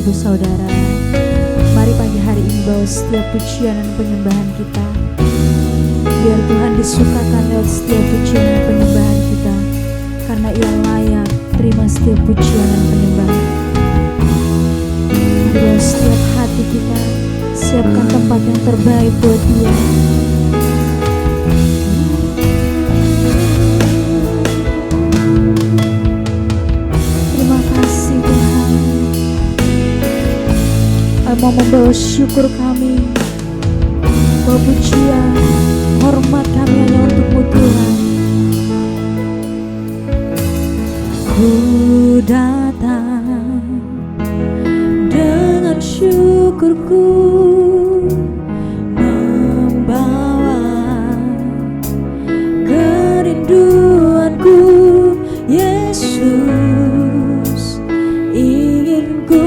Ibu Saudara, mari pagi hari ini bawa setiap pujian dan penyembahan kita. Biar Tuhan disukakan lewat setiap pujian dan penyembahan kita, karena Ia layak terima setiap pujian dan penyembahan. Bawa setiap hati kita, siapkan tempat yang terbaik buat Dia. Mau membawa syukur kami, bawa pujian, hormat kami hanya untuk-Mu Tuhan. Ku datang dengan syukurku, membawa kerinduanku, Yesus, ingin ku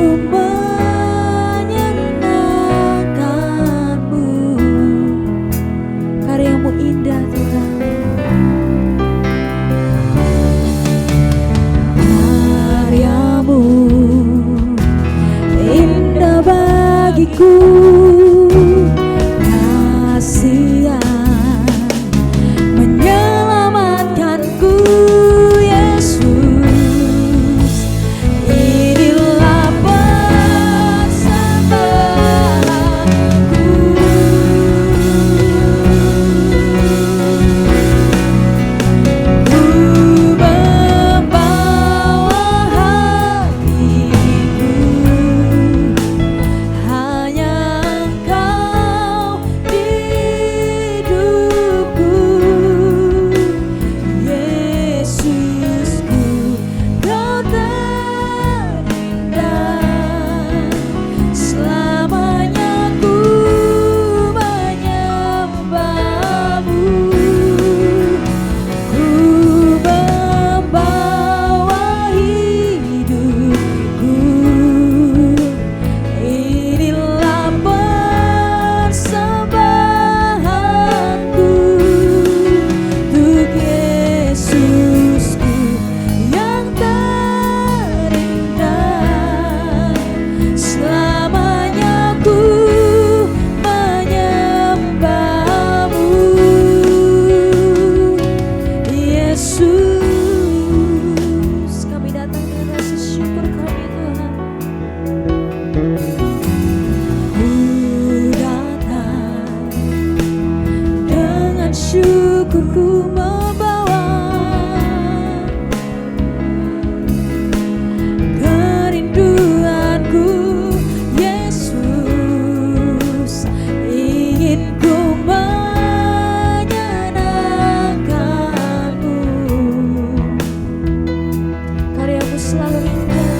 indah Tuhan. Karya-Mu indah bagiku, kasih yang menyelamatkanku, Yesus, inilah persembahanku. Syukurku membawa kerinduanku, Yesus, ingin ku menyenangkan-Mu. Karya-Mu selalu indah.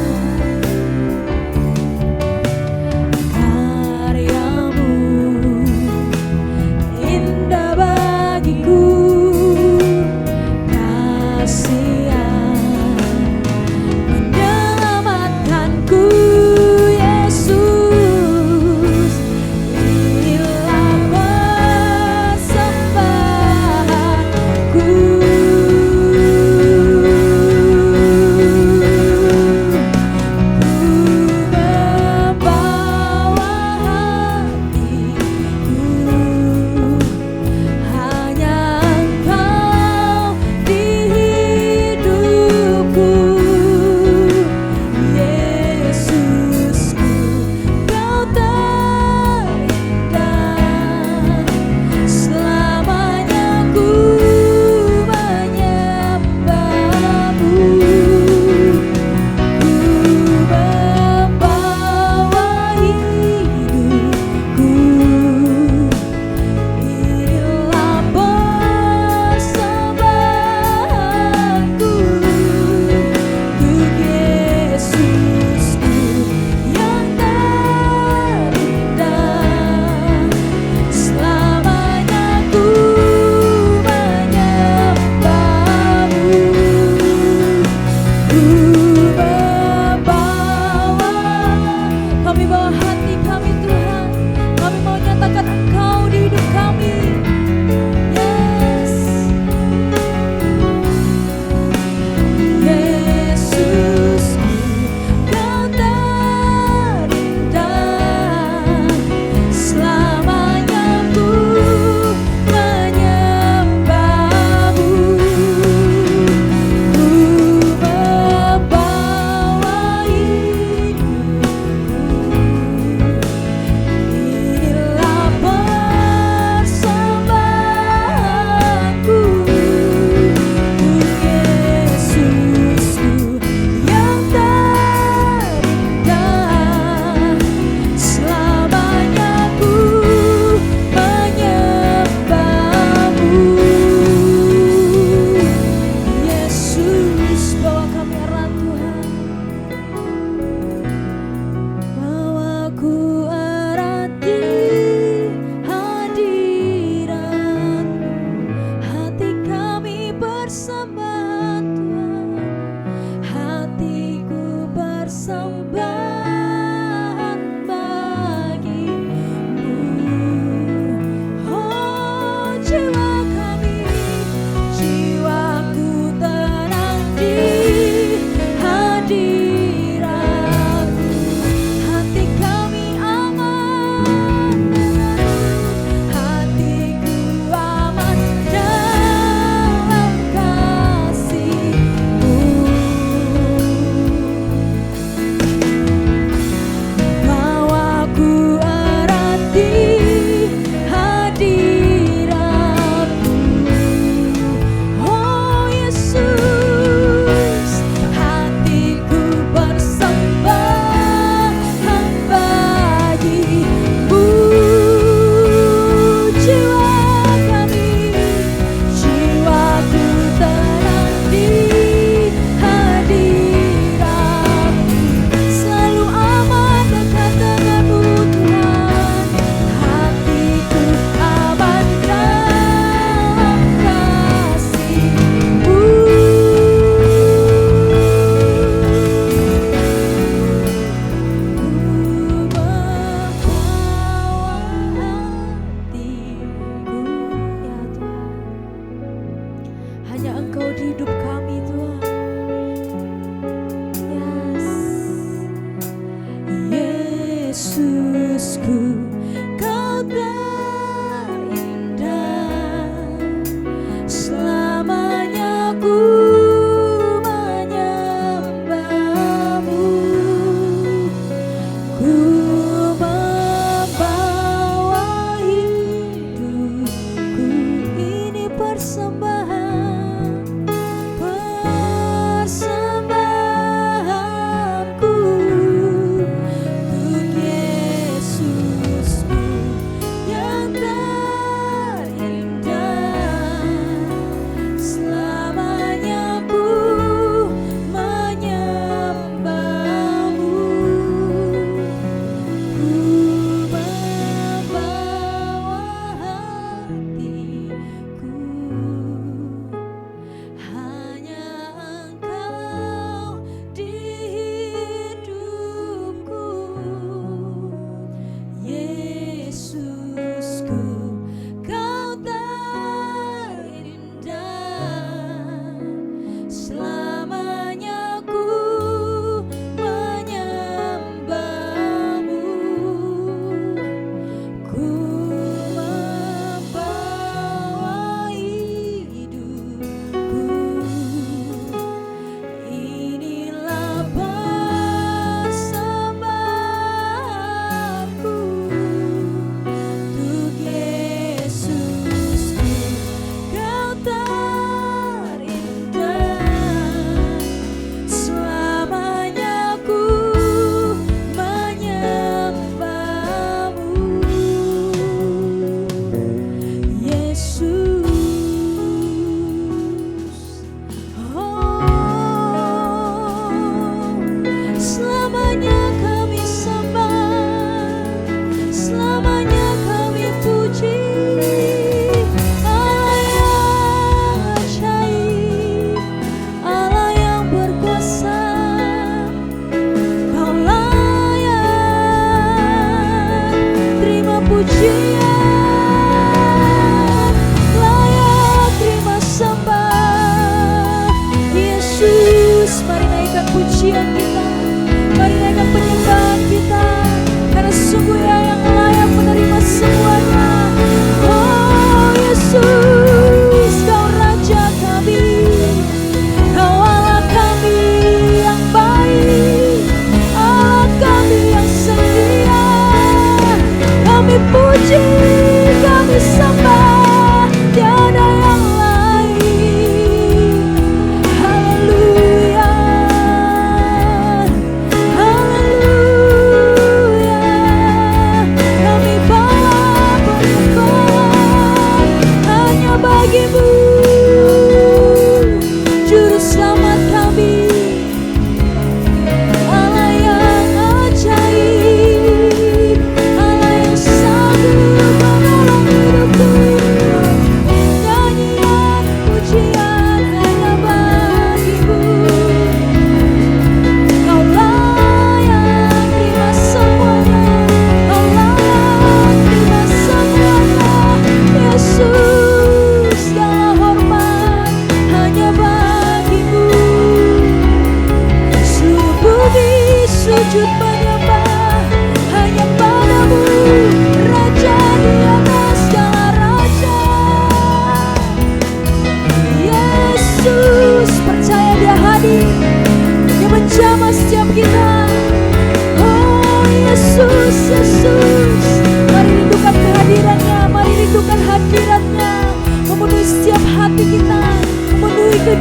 Karya-Mu indah bagiku, kasih yang menyelamatkanku, Yesus, inilah persembahanku.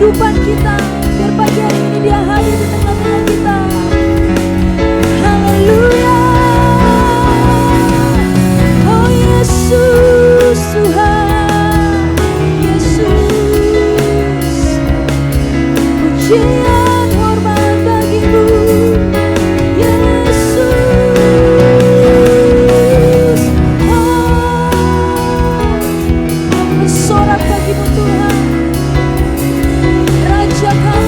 kehidupan kita. Biar pagi hari ini Dia hadir di tengah-tengah kita. Haleluya. Oh Yesus Tuhan, Yesus, pujian hormat bagimu, Yesus. Oh, kami bersorak bagimu Tuhan, Raja kami.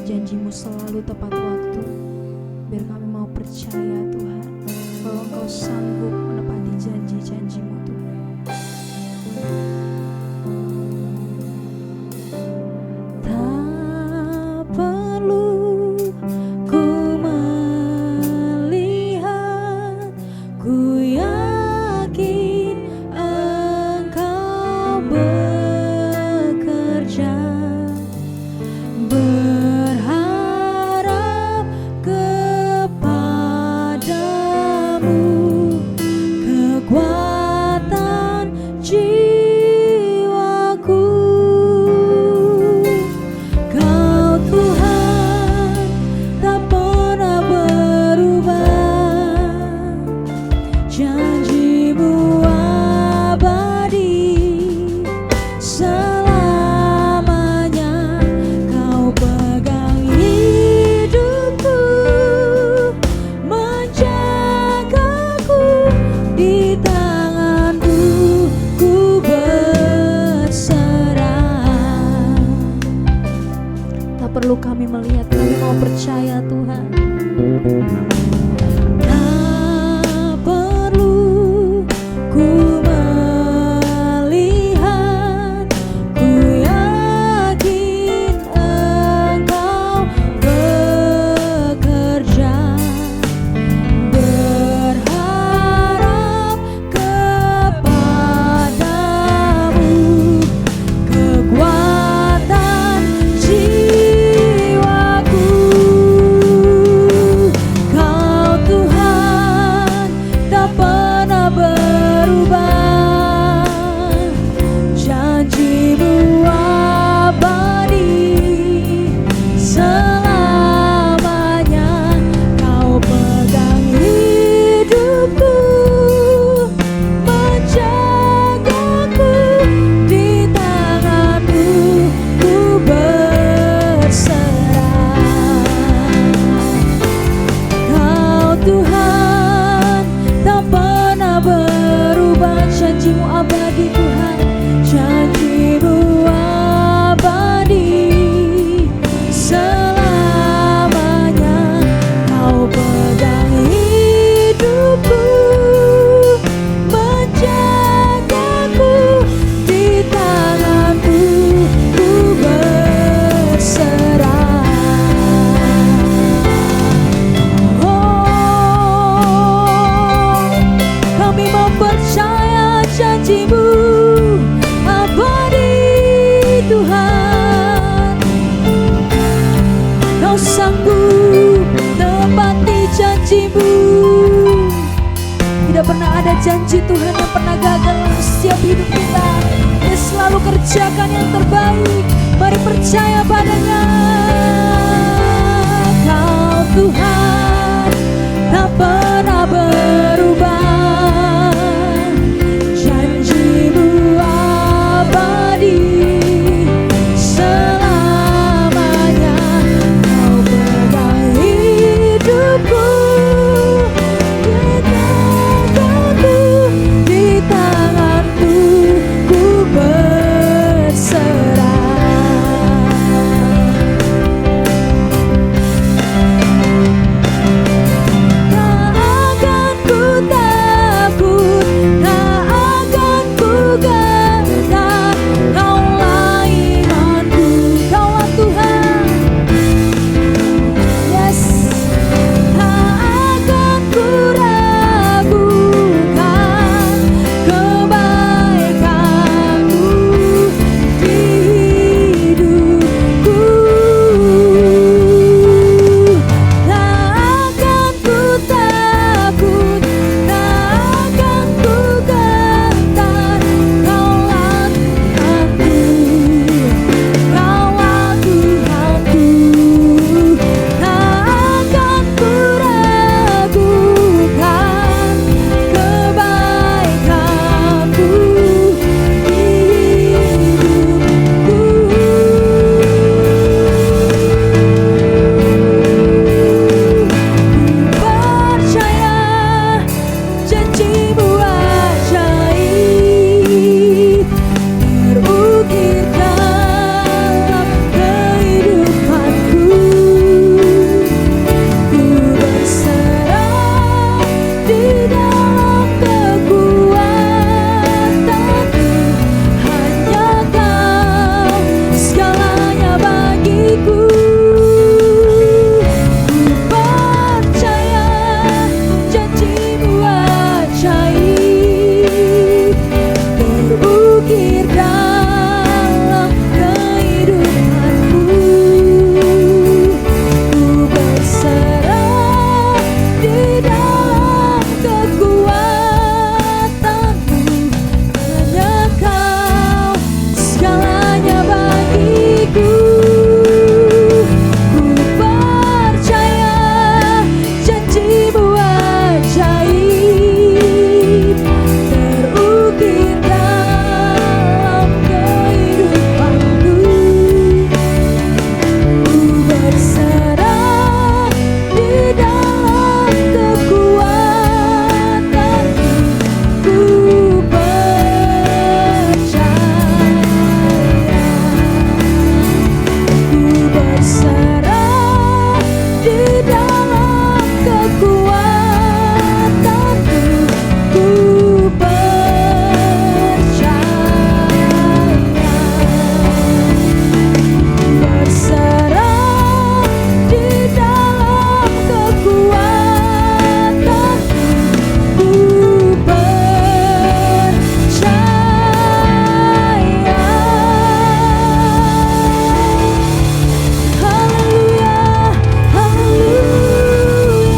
janji-Mu selalu tepat waktu. Biar kami mau percaya Tuhan, bahwa Engkau sanggup menepati janji-janji-Mu Tuhan. Tak perlu ku melihat, ku yakin Engkau bekerja. Berharap kepadamu, kekuatan jiwaku. Kau Tuhan tak pernah berubah, janji-Mu abadi. Perlu kami melihat, kami mau percaya Tuhan. Tak perlu ku melihat, ku yakin Engkau bekerja. Berharap kepadamu, kekuatan janji-Mu abadi. Selamanya Kau pegang hidupku, menjagaku di tangan-Mu, ku berserah. Kau Tuhan tak pernah berubah, janji-Mu abadi Tuhan. Janji-Mu abadi, selamanya Kau pegang hidupku, menjagaku di tangan-Mu, ku berserah. Oh, kami mempercaya janji-Mu Tuhan. Kau sanggup tepati janji-Mu. Tidak pernah ada janji Tuhan yang pernah gagal dalam setiap hidup kita. kerjakan yang terbaik. Mari percaya padanya. Kau Tuhan tak pernah berubah, janjimu abadi selamanya. Kau pegang hidupku, tegakkanku di tanganmu, ku berserah. Tak akan ku takut, tak akan ku gentar. Kaulah imanku, Kaulah Tuhan. Yes. Tak akan ku ragukan kebaikanmu di hidupku. Tak akan ku takut, tak akan ku gentar. Kaulah Tuhanku, Kaulah Tuhanku. Tak akan ku ragukan kebaikanmu di hidupku. Percaya janjimu ajaib, terukir dalam kehidupanku. Ku berserah di dalam kekuatanmu. Hanya Kau segalanya bagiku. Ku percaya janjimu ajaib, terukir dalam kehidupanku. Ku berserah di dalam kekuatanmu. Hanya Kau segalanya bagiku. Ku percaya janjimu ajaib, terukir dalam kehidupanku. Ku berserah di dalam kekuatanmu. Ku percaya. Ku berserah di dalam kekuatanmu. Ku percaya. Berserah di dalam kekuatanmu. Ku percaya. Haleluya, haleluya,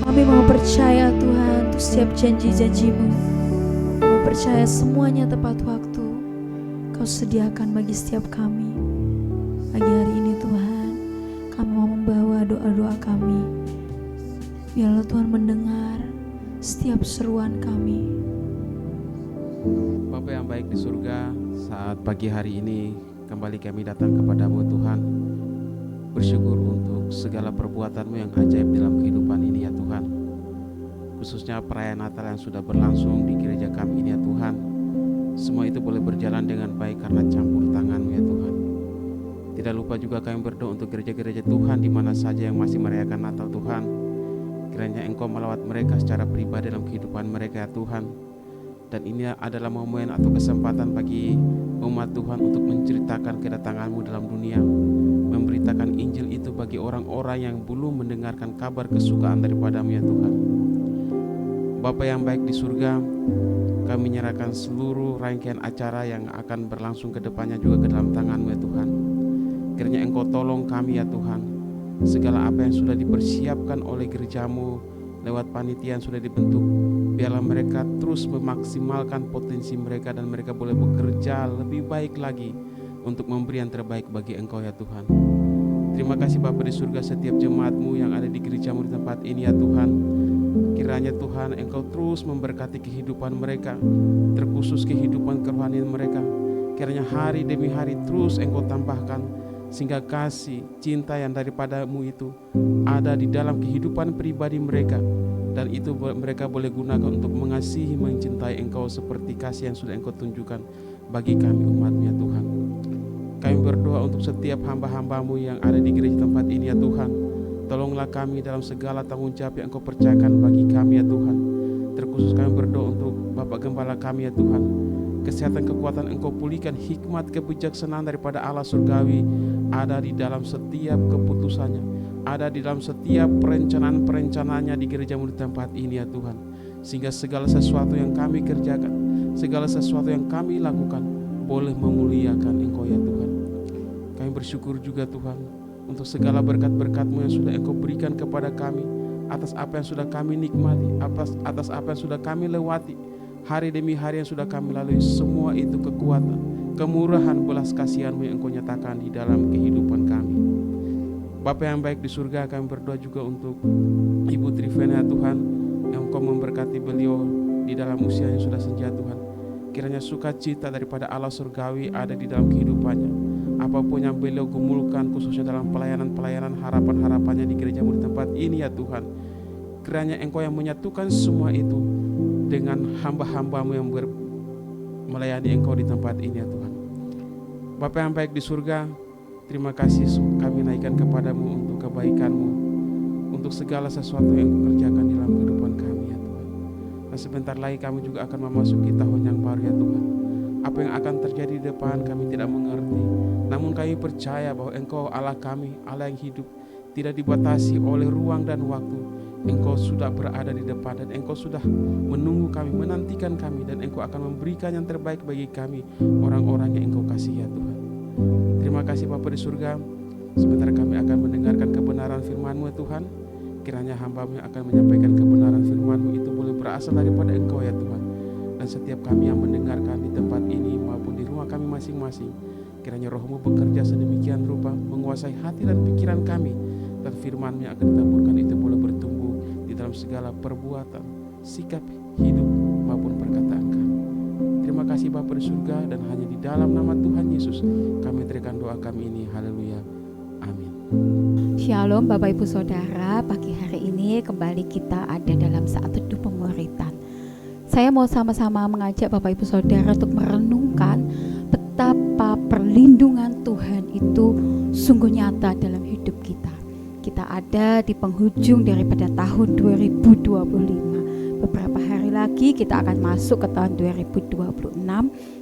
Kami mau percaya Tuhan untuk setiap janji-janji-Mu. Mau percaya semuanya tepat waktu Kau sediakan bagi setiap kami. Pagi hari ini Tuhan, kami mau membawa doa-doa kami. Biarlah Tuhan mendengar setiap seruan kami. Bapa yang baik di surga, saat pagi hari ini kembali kami datang kepadamu Tuhan, bersyukur untuk segala perbuatan-Mu yang ajaib dalam kehidupan ini ya Tuhan. Khususnya perayaan Natal yang sudah berlangsung di gereja kami ini ya Tuhan. Semua itu boleh berjalan dengan baik karena campur tangan-Mu ya Tuhan. Tidak lupa juga kami berdoa untuk gereja-gereja Tuhan di mana saja yang masih merayakan Natal Tuhan. Kiranya Engkau melawat mereka secara pribadi dalam kehidupan mereka ya Tuhan. Dan ini adalah momen atau kesempatan bagi umat Tuhan untuk menceritakan kedatangan-Mu dalam dunia, memberitakan Injil itu bagi orang-orang yang belum mendengarkan kabar kesukaan daripada-Mu ya Tuhan. Bapa yang baik di surga, kami menyerahkan seluruh rangkaian acara yang akan berlangsung ke depannya juga ke dalam tangan-Mu ya Tuhan. Kiranya Engkau tolong kami ya Tuhan, segala apa yang sudah dipersiapkan oleh gerejamu lewat panitia yang sudah dibentuk, biarlah mereka terus memaksimalkan potensi mereka dan mereka boleh bekerja lebih baik lagi untuk memberi yang terbaik bagi Engkau ya Tuhan. Terima kasih Bapa di surga, setiap jemaat-Mu yang ada di gereja-Mu di tempat ini ya Tuhan. Kiranya Tuhan Engkau terus memberkati kehidupan mereka, terkhusus kehidupan kerohanian mereka. Kiranya hari demi hari terus Engkau tambahkan, sehingga kasih, cinta yang daripada-Mu itu ada di dalam kehidupan pribadi mereka, dan itu mereka boleh gunakan untuk mengasihi, mencintai Engkau seperti kasih yang sudah Engkau tunjukkan bagi kami umat-Mu ya Tuhan. Kami berdoa untuk setiap hamba-hamba-Mu yang ada di gereja tempat ini ya Tuhan. Tolonglah kami dalam segala tanggung jawab yang Engkau percayakan bagi kami ya Tuhan. Terkhusus kami berdoa untuk Bapak Gembala kami ya Tuhan. Kesehatan, kekuatan Engkau pulihkan, hikmat, kebijaksanaan daripada Allah surgawi ada di dalam setiap keputusannya, ada di dalam setiap perencanaan-perencanaannya di gereja-Mu di tempat ini ya Tuhan. Sehingga segala sesuatu yang kami kerjakan, segala sesuatu yang kami lakukan boleh memuliakan Engkau ya Tuhan. Kami bersyukur juga Tuhan untuk segala berkat-berkat-Mu yang sudah Engkau berikan kepada kami, atas apa yang sudah kami nikmati, atas apa yang sudah kami lewati, hari demi hari yang sudah kami lalui. Semua itu kekuatan, kemurahan, belas kasihan-Mu yang Engkau nyatakan di dalam kehidupan kami. Bapa yang baik di surga, kami berdoa juga untuk Ibu Trivena Tuhan, yang Engkau memberkati beliau di dalam usia yang sudah senja Tuhan. Kiranya sukacita daripada Allah surgawi ada di dalam kehidupannya. Apapun yang beliau gumulkan, khususnya dalam pelayanan-pelayanan, harapan-harapannya di gereja-Mu di tempat ini ya Tuhan, kiranya Engkau yang menyatukan semua itu dengan hamba-hamba-Mu yang melayani Engkau di tempat ini ya Tuhan. Bapa yang baik di surga, terima kasih kami naikkan kepada-Mu untuk kebaikan-Mu, untuk segala sesuatu yang Engkau kerjakan di dalam kehidupan kami ya Tuhan. Dan sebentar lagi kami juga akan memasuki tahun yang baru ya Tuhan. Apa yang akan terjadi di depan kami tidak mengerti, namun kami percaya bahwa Engkau Allah kami, Allah yang hidup, tidak dibatasi oleh ruang dan waktu. Engkau sudah berada di depan dan Engkau sudah menunggu kami, menantikan kami, dan Engkau akan memberikan yang terbaik bagi kami, orang-orang yang Engkau kasih ya Tuhan. Terima kasih Bapa di surga. Sebentar kami akan mendengarkan kebenaran firman-Mu ya Tuhan. Kiranya hamba-Mu yang akan menyampaikan kebenaran firman-Mu itu boleh berasal daripada Engkau ya Tuhan. Dan setiap kami yang mendengarkan di tempat ini maupun di rumah kami masing-masing, kiranya Roh-Mu bekerja sedemikian rupa, menguasai hati dan pikiran kami, dan firman-Mu yang akan ditaburkan itu boleh bertumbuh di dalam segala perbuatan, sikap, hidup maupun perkataan kami. Terima kasih Bapa di surga, dan hanya di dalam nama Tuhan Yesus kami terikan doa kami ini. Haleluya. Amin. Shalom Bapak Ibu Saudara, pagi hari ini kembali kita ada dalam saat teduh pemuritan. Saya mau sama-sama mengajak Bapak Ibu Saudara untuk merenungkan betapa perlindungan Tuhan itu sungguh nyata dalam hidup kita. Kita ada di penghujung daripada tahun 2025. Beberapa hari lagi kita akan masuk ke tahun 2026,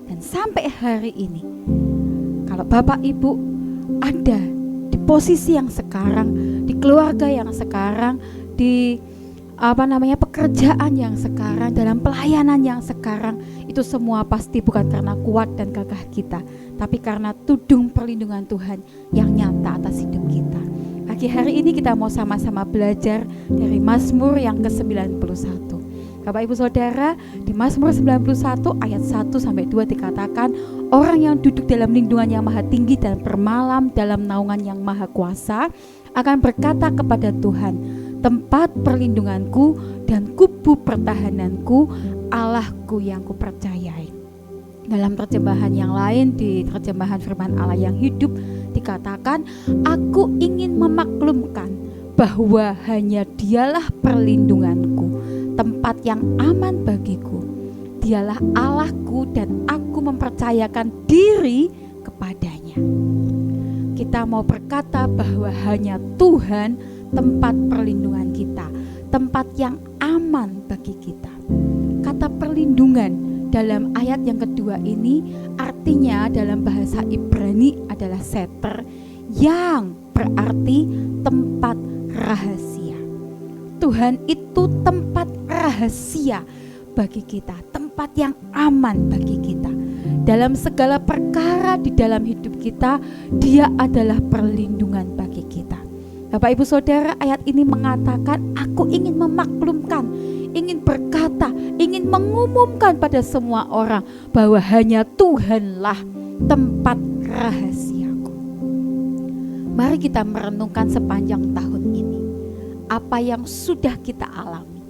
dan sampai hari ini, kalau Bapak Ibu ada di posisi yang sekarang, di keluarga yang sekarang, di pekerjaan yang sekarang, dalam pelayanan yang sekarang, itu semua pasti bukan karena kuat dan gagah kita, tapi karena tudung perlindungan Tuhan yang nyata atas hidup kita. Pagi hari ini kita mau sama-sama belajar dari Mazmur yang ke-91. Bapak Ibu Saudara, di Mazmur 91 ayat 1-2 dikatakan, orang yang duduk dalam lindungan yang maha tinggi dan bermalam dalam naungan yang maha kuasa akan berkata kepada Tuhan, tempat perlindunganku dan kubu pertahananku, Allahku yang kupercayai. Dalam terjemahan yang lain, di terjemahan firman Allah yang hidup, dikatakan, aku ingin memaklumkan bahwa hanya Dialah perlindunganku, tempat yang aman bagiku. Dialah Allahku dan aku mempercayakan diri kepadanya. Kita mau berkata bahwa hanya Tuhan tempat perlindungan kita, tempat yang aman bagi kita. Kata perlindungan dalam ayat yang kedua ini artinya dalam bahasa Ibrani adalah seter, yang berarti tempat rahasia. Tuhan itu tempat rahasia bagi kita, tempat yang aman bagi kita. Dalam segala perkara di dalam hidup kita, Dia adalah perlindungan bagi kita. Bapak Ibu Saudara, ayat ini mengatakan, aku ingin memaklumkan, ingin berkata, ingin mengumumkan pada semua orang bahwa hanya Tuhanlah tempat rahasiaku. Mari kita merenungkan sepanjang tahun ini, apa yang sudah kita alami,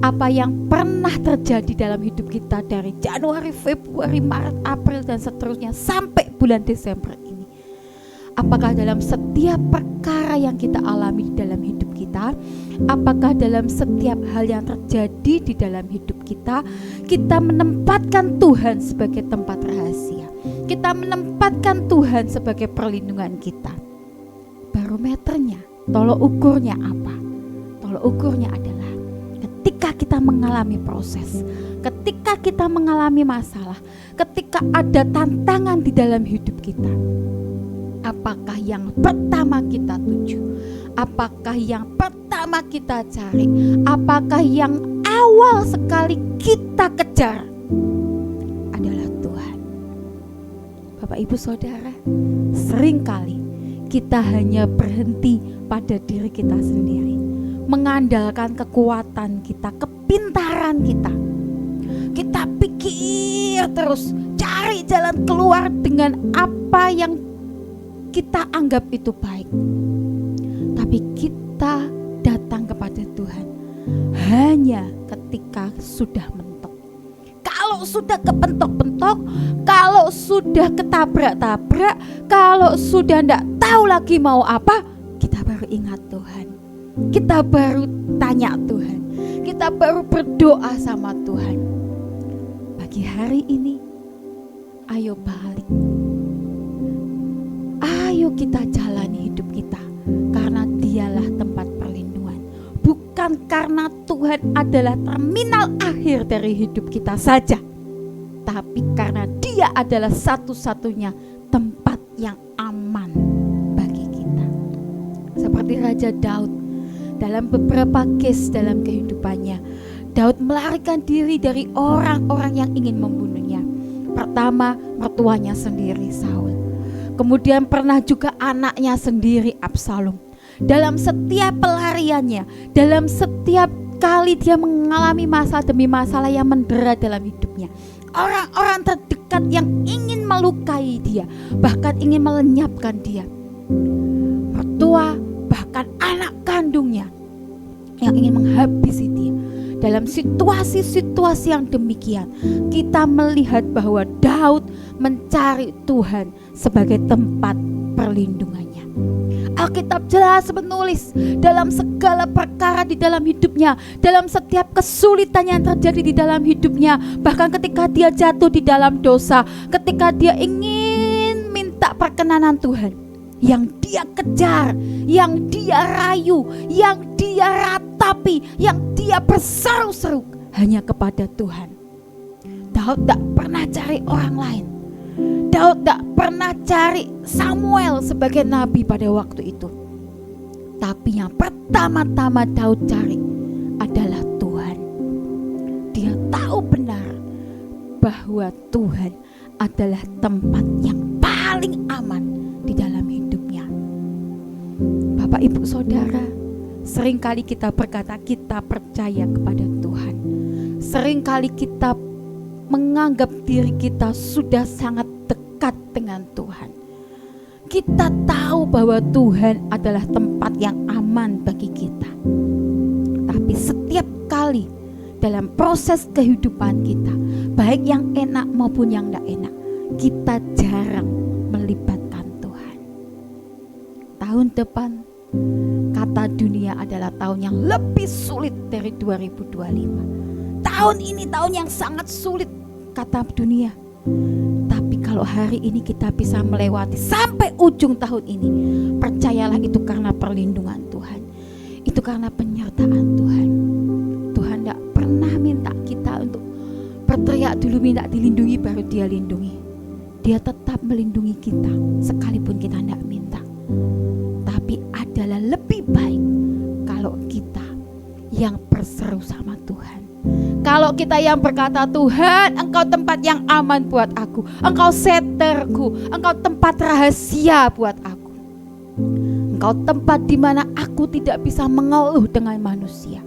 apa yang pernah terjadi dalam hidup kita dari Januari, Februari, Maret, April dan seterusnya sampai bulan Desember ini. Apakah dalam setiap perkara yang kita alami di dalam hidup kita, apakah dalam setiap hal yang terjadi di dalam hidup kita, kita menempatkan Tuhan sebagai tempat rahasia, kita menempatkan Tuhan sebagai perlindungan kita. Barometernya, tolok ukurnya apa? Tolok ukurnya adalah ketika kita mengalami proses, ketika kita mengalami masalah, ketika ada tantangan di dalam hidup kita, apakah yang pertama kita tuju? Apakah yang pertama kita cari? Apakah yang awal sekali kita kejar adalah Tuhan? Bapak Ibu Saudara, seringkali kita hanya berhenti pada diri kita sendiri, mengandalkan kekuatan kita, kepintaran kita. Kita pikir terus, cari jalan keluar dengan apa yang kita anggap itu baik. Tapi kita datang kepada Tuhan hanya ketika sudah mentok. Kalau sudah kepentok-pentok, kalau sudah ketabrak-tabrak, kalau sudah tidak tahu lagi mau apa, kita baru ingat Tuhan. Kita baru tanya Tuhan. Kita baru berdoa sama Tuhan. Pagi hari ini, ayo balik. Ayo kita jalani hidup kita karena Dialah tempat perlindungan. Bukan karena Tuhan adalah terminal akhir dari hidup kita saja, tapi karena Dia adalah satu-satunya tempat yang aman bagi kita. Seperti Raja Daud, dalam beberapa case dalam kehidupannya, Daud melarikan diri dari orang-orang yang ingin membunuhnya. Pertama, mertuanya sendiri, Saul. Kemudian pernah juga anaknya sendiri, Absalom. Dalam setiap pelariannya, dalam setiap kali dia mengalami masalah demi masalah yang mendera dalam hidupnya, orang-orang terdekat yang ingin melukai dia, bahkan ingin melenyapkan dia, mertua, bahkan anak kandungnya yang ingin menghabisi dia. Dalam situasi-situasi yang demikian, kita melihat bahwa Daud mencari Tuhan sebagai tempat perlindungannya. Alkitab jelas menulis dalam segala perkara di dalam hidupnya, dalam setiap kesulitan yang terjadi di dalam hidupnya, bahkan ketika dia jatuh di dalam dosa, ketika dia ingin minta perkenanan Tuhan, yang dia kejar, yang dia rayu, yang dia ratapi, yang dia berseru-seru hanya kepada Tuhan. Daud tak pernah cari orang lain. Daud tak pernah cari Samuel sebagai nabi pada waktu itu. Tapi yang pertama-tama Daud cari adalah Tuhan. Dia tahu benar bahwa Tuhan adalah tempat yang paling aman di dalam hidupnya. Bapak Ibu Saudara, seringkali kita berkata kita percaya kepada Tuhan. Seringkali kita menganggap diri kita sudah sangat dekat dengan Tuhan. Kita tahu bahwa Tuhan adalah tempat yang aman bagi kita. Tapi setiap kali dalam proses kehidupan kita, baik yang enak maupun yang tidak enak, kita jarang melibatkan Tuhan. Tahun depan, kata dunia adalah tahun yang lebih sulit dari 2025. Tahun ini tahun yang sangat sulit, kata dunia. Tapi kalau hari ini kita bisa melewati sampai ujung tahun ini, percayalah itu karena perlindungan Tuhan. Itu karena penyertaan Tuhan. Tuhan tidak pernah minta kita untuk berteriak dulu minta dilindungi baru Dia lindungi. Dia tetap melindungi kita sekalipun kita tidak minta. Tapi adalah lebih baik kalau kita yang berseru sama Tuhan. Kalau kita yang berkata, Tuhan, Engkau tempat yang aman buat aku, Engkau seterku, Engkau tempat rahasia buat aku. Engkau tempat di mana aku tidak bisa mengeluh dengan manusia.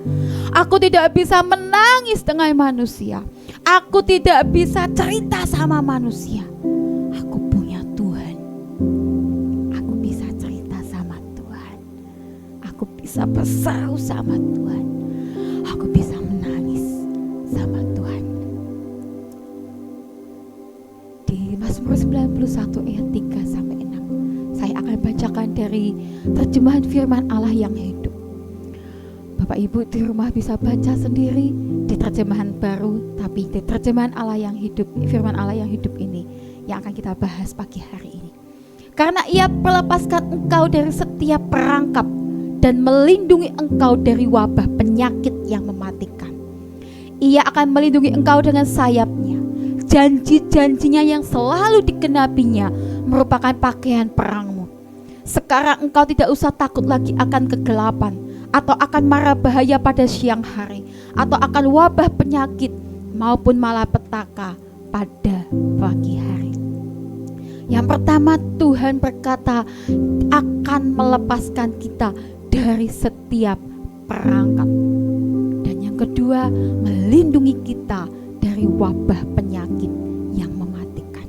Aku tidak bisa menangis dengan manusia. Aku tidak bisa cerita sama manusia. Aku punya Tuhan. Aku bisa cerita sama Tuhan. Aku bisa berseru sama Tuhan. Aku bisa menangis sama Tuhan. Di Mazmur 91 ayat 3 sampai 6, saya akan bacakan dari terjemahan firman Allah yang hidup. Bapak Ibu di rumah bisa baca sendiri di terjemahan baru, tapi di terjemahan Allah yang hidup, firman Allah yang hidup ini yang akan kita bahas pagi hari ini. Karena Ia melepaskan engkau dari setiap perangkap dan melindungi engkau dari wabah penyakit yang mematikan. Ia akan melindungi engkau dengan sayap-Nya. Janji-janjinya yang selalu dikenapinya merupakan pakaian perangmu. Sekarang engkau tidak usah takut lagi akan kegelapan, atau akan mara bahaya pada siang hari, atau akan wabah penyakit maupun malapetaka pada pagi hari. Yang pertama, Tuhan berkata akan melepaskan kita dari setiap perangkap. Dan yang kedua, melindungi kita dari wabah penyakit yang mematikan.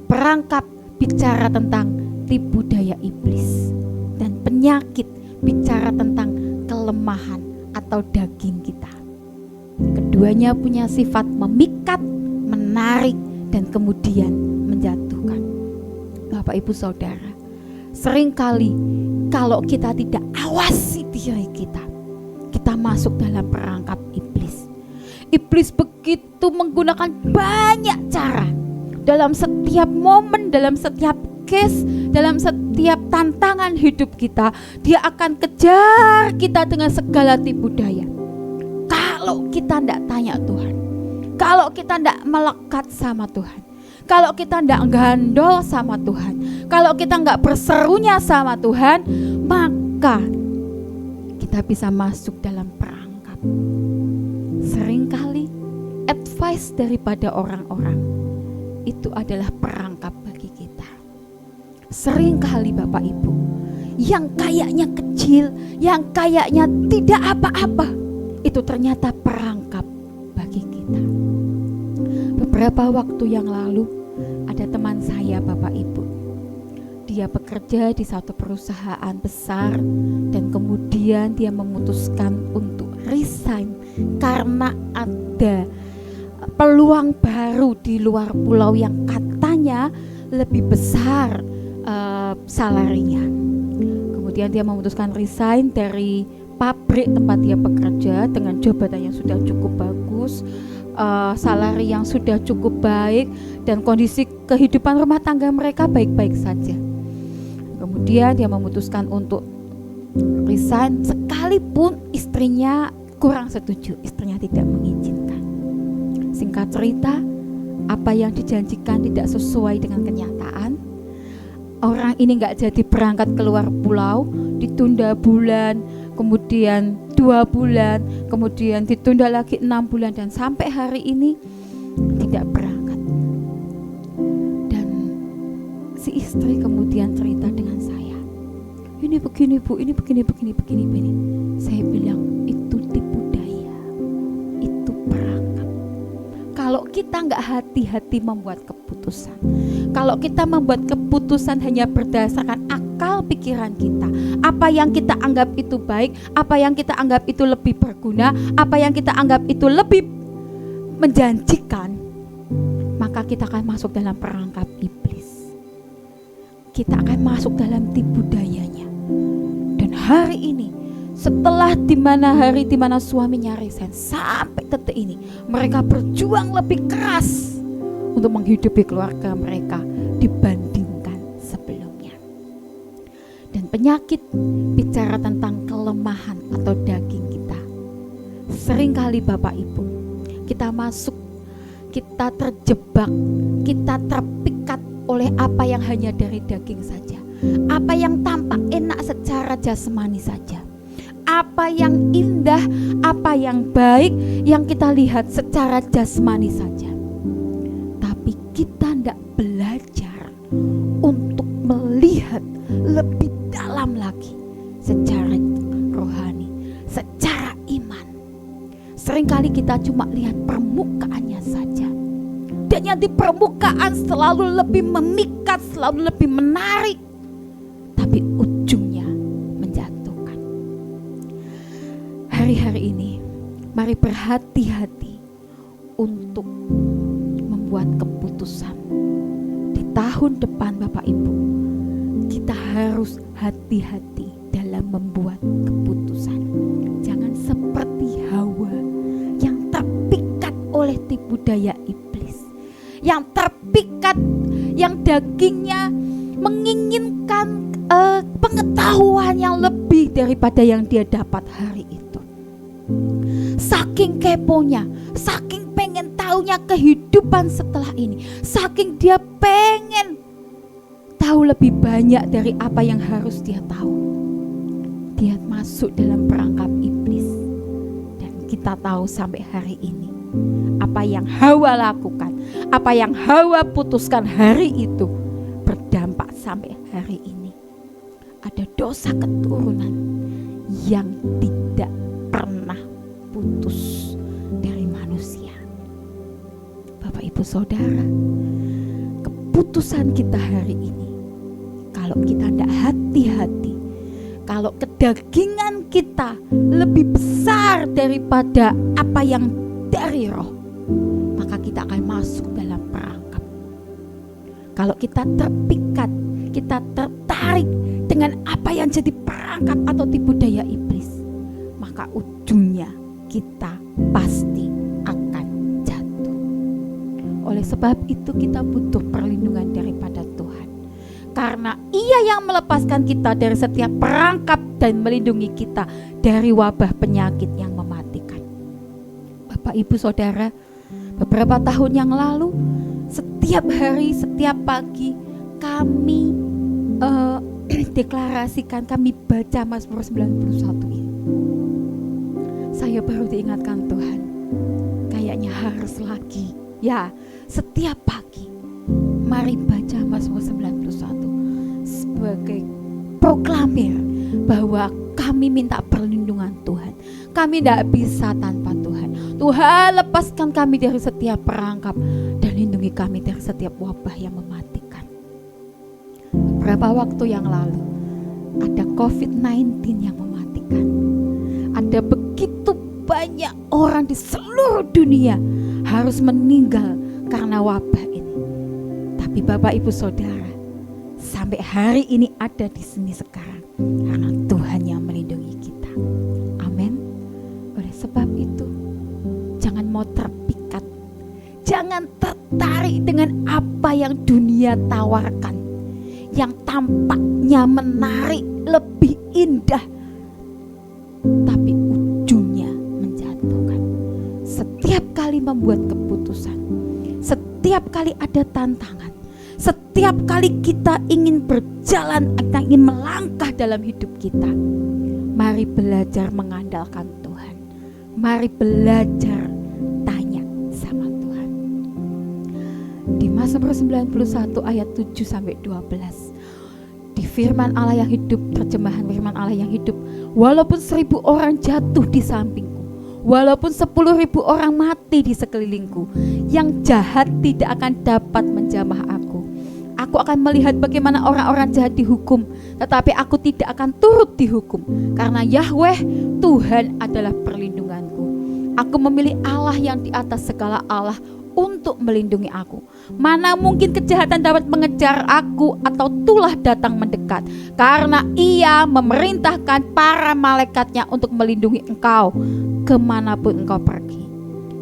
Perangkap bicara tentang tipu daya iblis, dan penyakit bicara tentang kelemahan atau daging kita. Keduanya punya sifat memikat, menarik, dan kemudian menjatuhkan. Bapak Ibu Saudara, seringkali kalau kita tidak awasi diri kita, kita masuk dalam perangkap iblis. Iblis begitu menggunakan banyak cara dalam setiap momen, dalam setiap case, dalam setiap tantangan hidup kita. Dia akan kejar kita dengan segala tipu daya. Kalau kita tidak tanya Tuhan, kalau kita tidak melekat sama Tuhan, kalau kita tidak gandol sama Tuhan, kalau kita nggak berserunya sama Tuhan, maka kita bisa masuk dalam perangkap. Seringkali advice daripada orang-orang itu adalah perangkap bagi kita. Seringkali Bapak Ibu, yang kayaknya kecil, yang kayaknya tidak apa-apa, itu ternyata perangkap bagi kita. Beberapa waktu yang lalu ada teman saya Bapak Ibu. Dia bekerja di satu perusahaan besar dan kemudian dia memutuskan untuk resign karena ada peluang baru di luar pulau yang katanya lebih besar salarinya. Kemudian dia memutuskan resign dari pabrik tempat dia bekerja dengan jabatan yang sudah cukup bagus, salari yang sudah cukup baik, dan kondisi kehidupan rumah tangga mereka baik-baik saja. Kemudian dia memutuskan untuk resign sekalipun istrinya kurang setuju, istrinya tidak mengizinkan. Singkat cerita, apa yang dijanjikan tidak sesuai dengan kenyataan. Orang ini gak jadi berangkat keluar pulau, ditunda bulan, kemudian 2 bulan, kemudian ditunda lagi 6 bulan, dan sampai hari ini tidak berangkat. Dan si istri kemudian cerita dengan saya, ini begini Bu, ini begini. Saya bilang, itu tipu daya, itu perangkap. Kalau kita gak hati-hati membuat keputusan, kalau kita membuat keputusan hanya berdasarkan akal pikiran kita, apa yang kita anggap itu baik, apa yang kita anggap itu lebih berguna, apa yang kita anggap itu lebih menjanjikan, maka kita akan masuk dalam perangkap iblis. Kita akan masuk dalam tipu dayanya. Dan hari ini, setelah hari di mana suaminya resign, sampai detik ini mereka berjuang lebih keras untuk menghidupi keluarga mereka dibandingkan sebelumnya. Dan penyakit bicara tentang kelemahan atau daging kita. Seringkali Bapak Ibu, kita masuk, kita terjebak, kita terpikat oleh apa yang hanya dari daging saja, apa yang tampak enak secara jasmani saja, apa yang indah, apa yang baik yang kita lihat secara jasmani saja. Tapi kita tidak belajar untuk melihat lebih dalam lagi. secara rohani, secara iman. Seringkali kita cuma lihat permukaannya saja. Dan yang di permukaan selalu lebih memikat, selalu lebih menarik. Tapi ujungnya menjatuhkan. Hari-hari ini, mari berhati-hati untuk membuat keputusan. Di tahun depan Bapak Ibu, kita harus hati-hati dalam membuat keputusan. Jangan seperti Hawa yang terpikat oleh tipu daya iblis, yang terpikat, yang dagingnya menginginkan pengetahuan yang lebih daripada yang dia dapat hari itu. Saking keponya, saking pengen tahunya kehidupan setelah ini, saking dia pengen tahu lebih banyak dari apa yang harus dia tahu, dia masuk dalam perangkap iblis. Dan kita tahu sampai hari ini, apa yang Hawa lakukan, apa yang Hawa putuskan hari itu berdampak sampai hari ini. Ada dosa keturunan yang tidak pernah putus dari manusia. Bapak Ibu Saudara, keputusan kita hari ini, kalau kita tidak hati-hati, kalau kedagingan kita lebih besar daripada apa yang dari roh, maka kita akan masuk dalam perangkap. Kalau kita terpikat, kita tertarik dengan apa yang jadi perangkap atau tipu daya iblis, maka ujungnya kita pasti akan jatuh. Oleh sebab itu kita butuh perlindungan daripada Tuhan, karena Ia yang melepaskan kita dari setiap perangkap dan melindungi kita dari wabah penyakit yang mematikan. Bapak Ibu Saudara, beberapa tahun yang lalu, setiap hari, setiap pagi kami deklarasikan, kami baca Mazmur 91 ini. Saya baru diingatkan Tuhan, kayaknya harus lagi. Ya, setiap pagi mari baca Mazmur 91 sebagai proklamir bahwa kami minta perlindungan Tuhan. Kami tidak bisa tanpa Tuhan. Tuhan, lepaskan kami dari setiap perangkap dan lindungi kami dari setiap wabah yang mematikan. Beberapa waktu yang lalu ada COVID-19 yang mematikan. Ada begitu banyak orang di seluruh dunia harus meninggal karena wabah ini. Tapi Bapak Ibu Saudara, sampai hari ini ada di sini sekarang karena Tuhan yang melindungi kita. Amin. Oleh sebab itu, jangan mau terpikat, jangan tertarik dengan apa yang dunia tawarkan, yang tampaknya menarik, lebih indah, tapi ujungnya menjatuhkan. Setiap kali membuat keputusan, setiap kali ada tantangan, setiap kali kita ingin berjalan, kita ingin melangkah dalam hidup kita, mari belajar mengandalkan Tuhan. Mari belajar tanya sama Tuhan. Di Mazmur 91 ayat 7-12, di firman Allah yang hidup, terjemahan firman Allah yang hidup, walaupun 1000 orang jatuh di sampingku, walaupun 10.000 orang mati di sekelilingku, yang jahat tidak akan dapat menjamah aku. Aku akan melihat bagaimana orang-orang jahat dihukum, tetapi aku tidak akan turut dihukum, karena Yahweh Tuhan adalah perlindunganku. Aku memilih Allah yang di atas segala Allah untuk melindungi aku. Mana mungkin kejahatan dapat mengejar aku atau tulah datang mendekat, karena Ia memerintahkan para malaikatnya untuk melindungi engkau kemanapun engkau pergi.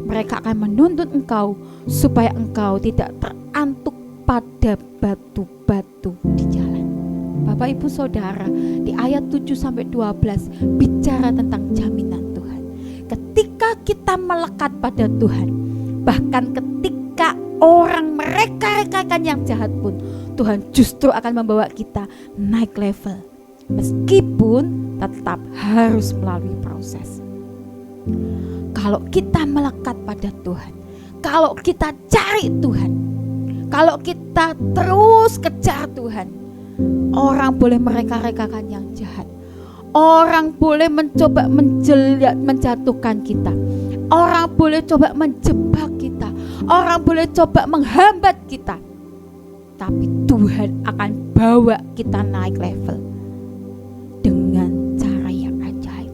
Mereka akan menuntun engkau supaya engkau tidak terantuk pada batu-batu di jalan. Bapak Ibu Saudara, di ayat 7-12 bicara tentang jaminan Tuhan. Ketika kita melekat pada Tuhan, bahkan ketika orang mereka-rekakan yang jahat pun, Tuhan justru akan membawa kita naik level, meskipun tetap harus melalui proses. Kalau kita melekat pada Tuhan, kalau kita cari Tuhan, kalau kita terus kejar Tuhan, orang boleh mereka-rekakan yang jahat, Orang boleh mencoba menjatuhkan kita. Orang boleh coba menjebak kita. Orang boleh coba menghambat kita. Tapi Tuhan akan bawa kita naik level dengan cara yang ajaib.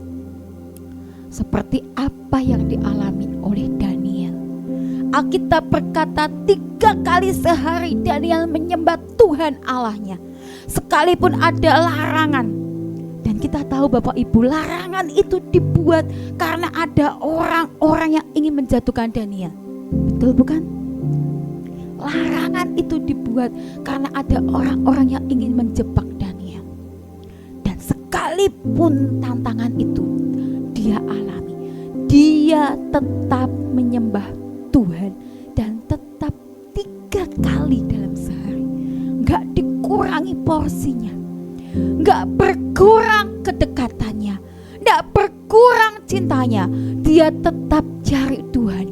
Seperti apa yang dialami oleh Daniel. Alkitab berkata 3 kali sehari Daniel menyembah Tuhan Allahnya. Sekalipun ada larangan. Dan kita tahu Bapak Ibu, larangan itu dibuat karena ada orang-orang yang ingin menjatuhkan Daniel. Betul bukan? Larangan itu dibuat karena ada orang-orang yang ingin menjebak Daniel. Dan sekalipun tantangan itu dia alami, dia tetap menyembah Tuhan dan tetap 3 kali dalam sehari. Gak dikurangi porsinya, gak berkurang kedekatannya, gak berkurang cintanya. Dia tetap cari Tuhan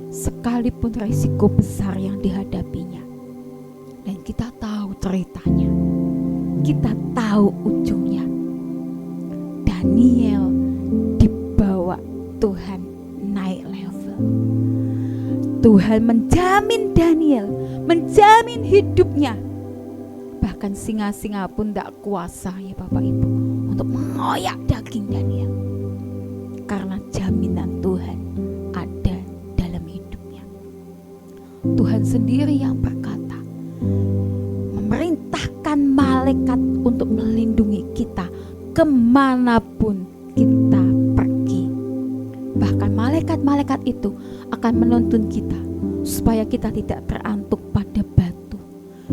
sekalipun risiko besar yang dihadapinya. Dan kita tahu ceritanya, kita tahu ujungnya. Daniel dibawa Tuhan naik level. Tuhan menjamin Daniel, menjamin hidupnya. Bahkan singa-singa pun tidak kuasa ya Bapak Ibu untuk mengoyak daging Daniel. Karena jaminan Tuhan ada dalam hidupnya. Tuhan sendiri yang berkata, memerintahkan malaikat untuk melindungi kita kemanapun kita pergi. Bahkan malaikat-malaikat itu akan menuntun kita supaya kita tidak terantuk pada batu,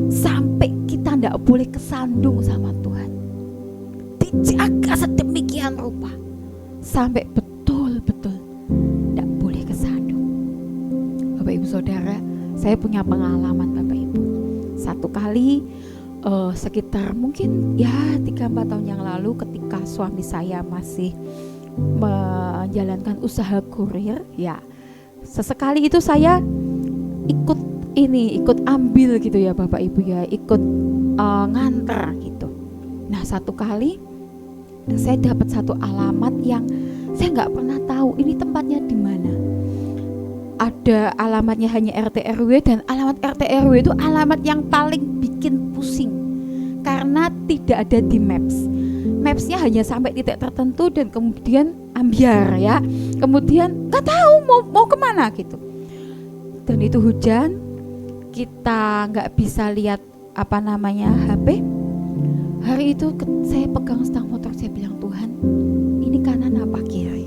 sampai kita tidak boleh kesandung sama Tuhan. Dijaga sedemikian rupa sampai betul-betul tidak boleh kesandung. Bapak Ibu Saudara, saya punya pengalaman Bapak Ibu. Satu kali sekitar mungkin ya 3-4 tahun yang lalu, ketika suami saya masih menjalankan usaha kurir, ya sesekali itu saya ikut ambil gitu ya Bapak Ibu ya, ikut nganter gitu. Nah satu kali saya dapat satu alamat yang saya nggak pernah tahu ini tempatnya di mana. Ada alamatnya hanya RT RW, dan alamat RT RW itu alamat yang paling bikin pusing karena tidak ada di Maps. Mapsnya hanya sampai titik tertentu dan kemudian ambiar ya. Kemudian nggak tahu mau kemana gitu. Dan itu hujan, kita nggak bisa lihat HP. Hari itu saya pegang stang motor, saya bilang, Tuhan, ini kanan apa kiri?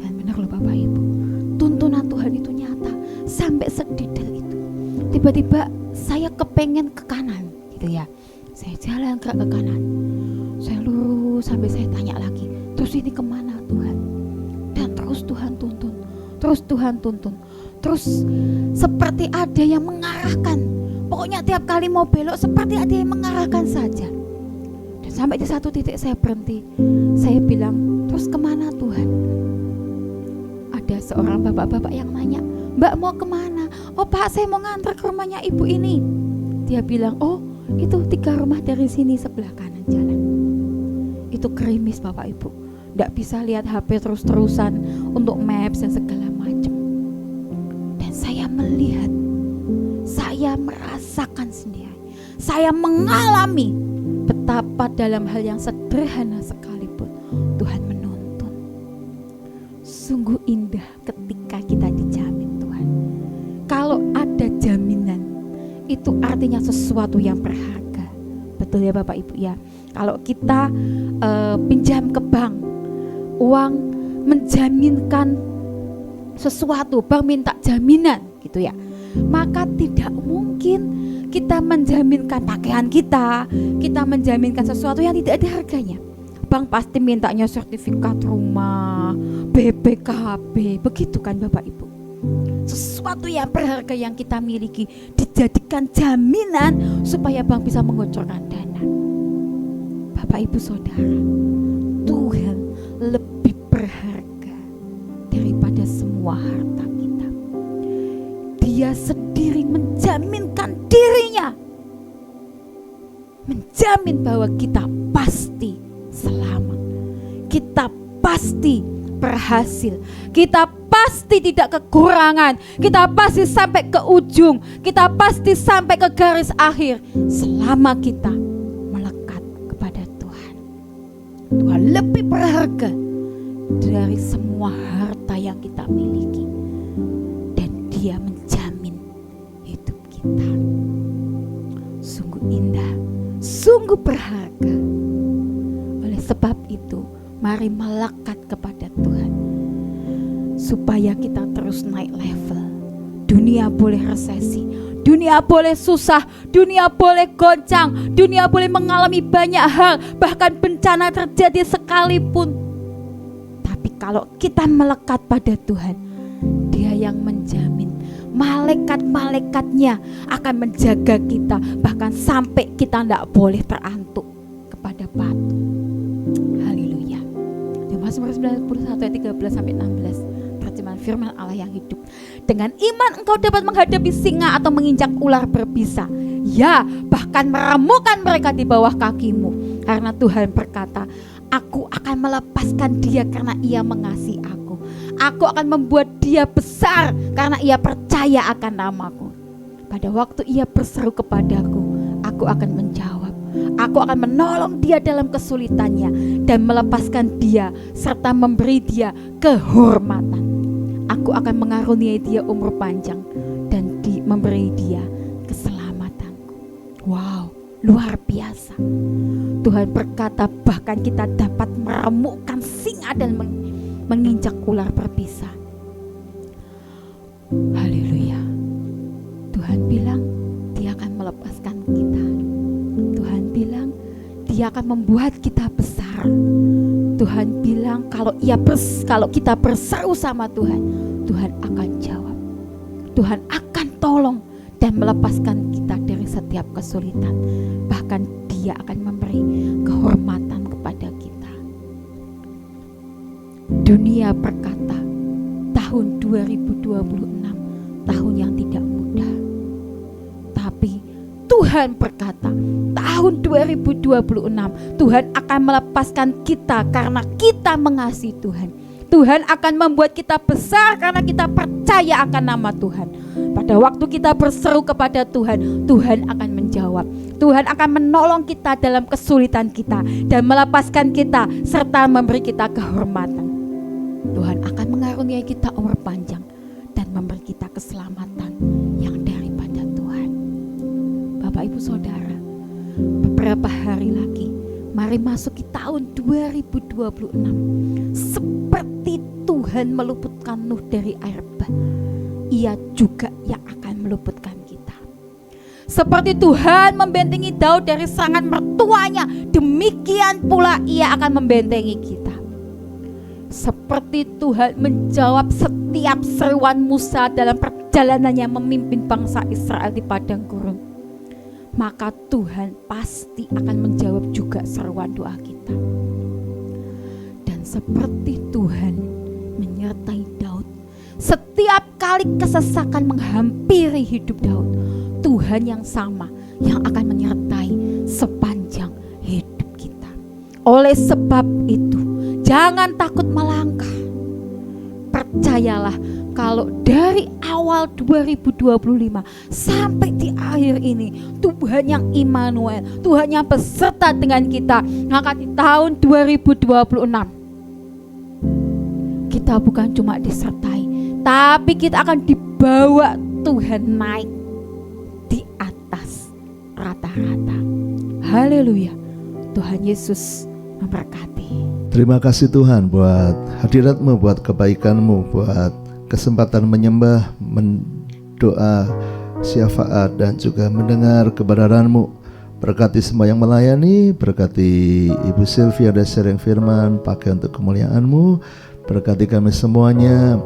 Dan benar loh Bapak Ibu, tuntunan Tuhan itu nyata sampai sedetail itu. Tiba-tiba saya kepengen ke kanan gitu ya. Saya jalan ke kanan, saya lurus sampai saya tanya lagi, terus ini kemana Tuhan? Dan terus Tuhan tuntun, terus seperti ada yang mengarahkan. Pokoknya tiap kali mau belok seperti ada yang mengarahkan saja. Dan sampai di satu titik saya berhenti. Saya bilang, terus kemana Tuhan? Ada seorang bapak-bapak yang nanya, Mbak mau kemana? Oh Pak, saya mau ngantar ke rumahnya ibu ini. Dia bilang, oh itu 3 rumah dari sini sebelah kanan jalan. Itu gerimis Bapak Ibu, tidak bisa lihat HP terus-terusan untuk maps dan segala macam. Dan saya melihat, saya merasakan sendiri, saya mengalami betapa dalam hal yang sederhana sekalipun Tuhan menuntun. Sungguh indah ketika kita dijamin Tuhan. Kalau ada jaminan, itu artinya sesuatu yang berharga. Betul ya Bapak Ibu ya. Kalau kita pinjam ke bank, uang menjaminkan sesuatu, bank minta jaminan gitu ya, maka tidak mungkin kita menjaminkan pakaian kita menjaminkan sesuatu yang tidak ada harganya. Bank pasti mintanya sertifikat rumah, BPKB, begitu kan Bapak Ibu. Sesuatu yang berharga yang kita miliki dijadikan jaminan supaya bank bisa mengucurkan dana. Bapak Ibu Saudara, Tuhan lebih berharga daripada semua harta kita. Dia sendiri menjaminkan dirinya, menjamin bahwa kita pasti kita pasti berhasil. Kita pasti tidak kekurangan. Kita pasti sampai ke ujung. Kita pasti sampai ke garis akhir selama kita melekat kepada Tuhan. Tuhan lebih berharga dari semua harta yang kita miliki, dan Dia menjamin hidup kita. Sungguh indah, sungguh berharga. Oleh sebab itu, mari melekat kepada Tuhan supaya kita terus naik level. Dunia boleh resesi, dunia boleh susah, dunia boleh goncang, dunia boleh mengalami banyak hal, bahkan bencana terjadi sekalipun. Tapi kalau kita melekat pada Tuhan, Dia yang menjamin. Malaikat-malaikatnya akan menjaga kita, bahkan sampai kita tidak boleh terantuk kepada batu. Haleluya. Di Mazmur 91 ayat 13-16, terjemahan firman Allah yang hidup. Dengan iman engkau dapat menghadapi singa atau menginjak ular berbisa, ya bahkan meremukkan mereka di bawah kakimu. Karena Tuhan berkata, aku akan melepaskan dia karena ia mengasihi aku. Aku akan membuat dia besar karena ia percaya akan namaku. Pada waktu ia berseru kepadaku, aku akan menjawab. Aku akan menolong dia dalam kesulitannya dan melepaskan dia serta memberi dia kehormatan. Aku akan mengaruniai dia umur panjang dan memberi dia keselamatanku. Wow, luar biasa. Tuhan berkata bahkan kita dapat meremukkan singa dan menginjak ular berbisa. Haleluya. Tuhan bilang Dia akan melepaskan kita. Tuhan bilang Dia akan membuat kita besar. Tuhan bilang kalau kita berseru sama Tuhan, Tuhan akan jawab. Tuhan akan tolong dan melepaskan kita dari setiap kesulitan. Bahkan Dia akan memberi kehormatan kepada kita. Dunia berkata tahun 2026 tahun yang tidak mudah. Tapi Tuhan berkata tahun 2026 Tuhan akan melepaskan kita karena kita mengasihi Tuhan. Tuhan akan membuat kita besar karena kita percaya akan nama Tuhan. Pada waktu kita berseru kepada Tuhan, Tuhan akan menjawab. Tuhan akan menolong kita dalam kesulitan kita dan melepaskan kita serta memberi kita kehormatan. Tuhan akan mengaruniai kita umur panjang dan memberi kita keselamatan yang daripada Tuhan. Bapak Ibu Saudara, beberapa hari lagi mari masuki tahun 2026. Seperti Tuhan meluputkan Nuh dari air bah, Ia juga yang akan meluputkan kita. Seperti Tuhan membentengi Daud dari serangan mertuanya, demikian pula Ia akan membentengi kita. Seperti Tuhan menjawab setiap seruan Musa dalam perjalanannya memimpin bangsa Israel di padang gurun, maka Tuhan pasti akan menjawab juga seruan doa kita. Dan seperti Tuhan menyertai Daud, setiap kali kesesakan menghampiri hidup Daud, Tuhan yang sama yang akan menyertai sepanjang hidup kita. Oleh sebab itu, jangan takut melangkah. Percayalah kalau dari awal 2025 sampai di akhir ini, Tuhan yang Immanuel, Tuhan yang beserta dengan kita, maka di tahun 2026 kita bukan cuma disertai, tapi kita akan dibawa Tuhan naik di atas rata-rata. Haleluya. Tuhan Yesus memberkati. Terima kasih Tuhan buat hadirat-Mu, buat kebaikan-Mu, buat kesempatan menyembah, mendoa, syafaat dan juga mendengar kebenaran-Mu. Berkati semua yang melayani, berkati Ibu Sylvia dan sharing firman, pakai untuk kemuliaan-Mu. Berkati kami semuanya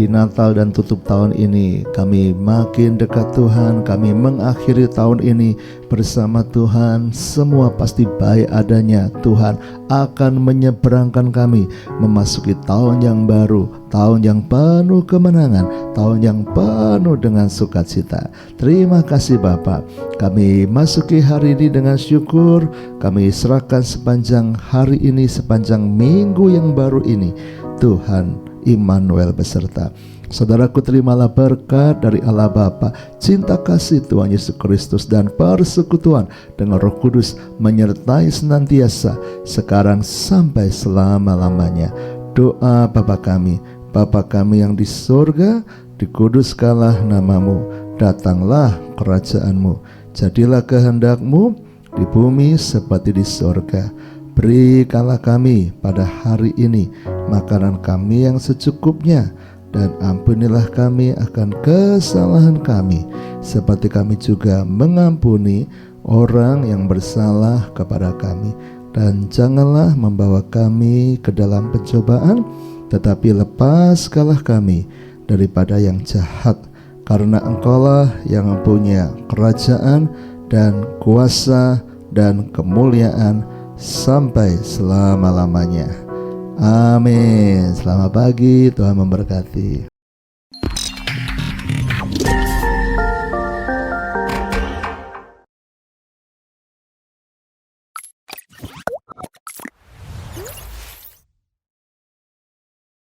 di Natal dan tutup tahun ini. Kami makin dekat Tuhan, kami mengakhiri tahun ini bersama Tuhan. Semua pasti baik adanya. Tuhan akan menyeberangkan kami memasuki tahun yang baru, tahun yang penuh kemenangan, tahun yang penuh dengan sukacita. Terima kasih Bapa. Kami masuki hari ini dengan syukur. Kami serahkan sepanjang hari ini, sepanjang minggu yang baru ini, Tuhan Immanuel beserta. Saudaraku, terimalah berkat dari Allah Bapa, cinta kasih Tuhan Yesus Kristus, dan persekutuan dengan Roh Kudus menyertai senantiasa sekarang sampai selama-lamanya. Doa Bapa kami yang di surga, dikuduskanlah namamu, datanglah kerajaanmu, jadilah kehendak-Mu di bumi seperti di surga. Berikanlah kami pada hari ini makanan kami yang secukupnya, dan ampunilah kami akan kesalahan kami, seperti kami juga mengampuni orang yang bersalah kepada kami. Dan janganlah membawa kami ke dalam pencobaan, tetapi lepaskanlah kami daripada yang jahat, karena Engkaulah yang mempunyai kerajaan dan kuasa dan kemuliaan sampai selama-lamanya. Amin. Selamat pagi, Tuhan memberkati.